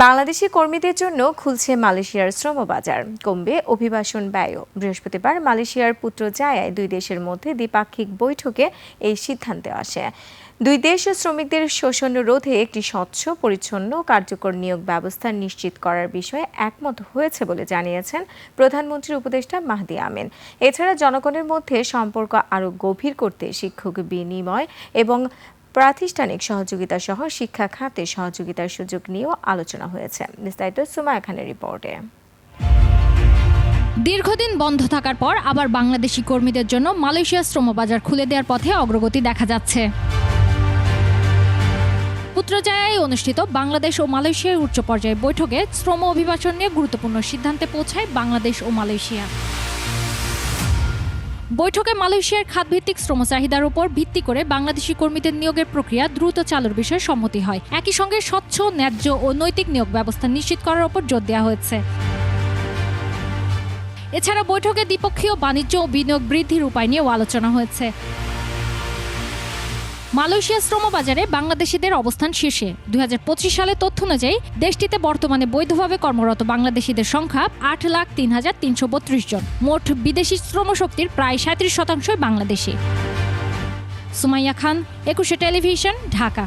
বাংলাদেশি কর্মীদের জন্য খুলছে মালয়েশিয়ার শ্রম বাজার, কমবে অভিবাসন ব্যয়ও। বৃহস্পতিবার মালয়েশিয়ার পুত্রজায়ায় দুই দেশের মধ্যে দ্বিপাক্ষিক বৈঠকে এই সিদ্ধান্তে আসে। দুই দেশ শ্রমিকদের শোষণ রোধে একটি স্বচ্ছ, পরিচ্ছন্ন, কার্যকর নিয়োগ ব্যবস্থা নিশ্চিত করার বিষয়ে একমত হয়েছে বলে জানিয়েছেন প্রধানমন্ত্রীর উপদেষ্টা মাহদি আমিন। এছাড়া জনগণের মধ্যে সম্পর্ক আরও গভীর করতে শিক্ষক বিনিময় এবং প্রাতিষ্ঠানিক সহযোগিতা সহ শিক্ষা খাতে সহযোগিতার সুযোগ নিয়েও আলোচনা হয়েছে। বিস্তারিত সুমায়া খানের রিপোর্টে। দীর্ঘদিন বন্ধ থাকার পর আবার বাংলাদেশি কর্মীদের জন্য মালয়েশিয়ার শ্রমবাজার খুলে দেওয়ার পথে অগ্রগতি দেখা যাচ্ছে। পুত্রজায়ায় অনুষ্ঠিত বাংলাদেশ ও মালয়েশিয়ার উচ্চ পর্যায়ের বৈঠকে শ্রম অভিবাসন নিয়ে গুরুত্বপূর্ণ সিদ্ধান্তে পৌঁছায় বাংলাদেশ ও মালয়েশিয়া। বৈঠকে মালয়েশিয়ার খাতভিত্তিক শ্রম চাহিদার উপর ভিত্তি করে বাংলাদেশি কর্মীদের নিয়োগের প্রক্রিয়া দ্রুত চালুর বিষয়ে সম্মতি হয়। একই সঙ্গে স্বচ্ছ, ন্যায্য ও নৈতিক নিয়োগ ব্যবস্থা নিশ্চিত করার উপর জোর দেওয়া হয়েছে। এছাড়া বৈঠকে দ্বিপক্ষীয় বাণিজ্য ও বিনিয়োগ বৃদ্ধির উপায় নিয়েও আলোচনা হয়েছে। মালয়েশিয়ার শ্রমবাজারে বাংলাদেশিদের অবস্থান শীর্ষে। 2025 সালের তথ্য অনুযায়ী দেশটিতে বর্তমানে বৈধভাবে কর্মরত বাংলাদেশিদের সংখ্যা 8,03,332 জন। মোট বিদেশি শ্রমশক্তির প্রায় 37% বাংলাদেশি। সুমাইয়া খান, 21 টেলিভিশন, ঢাকা।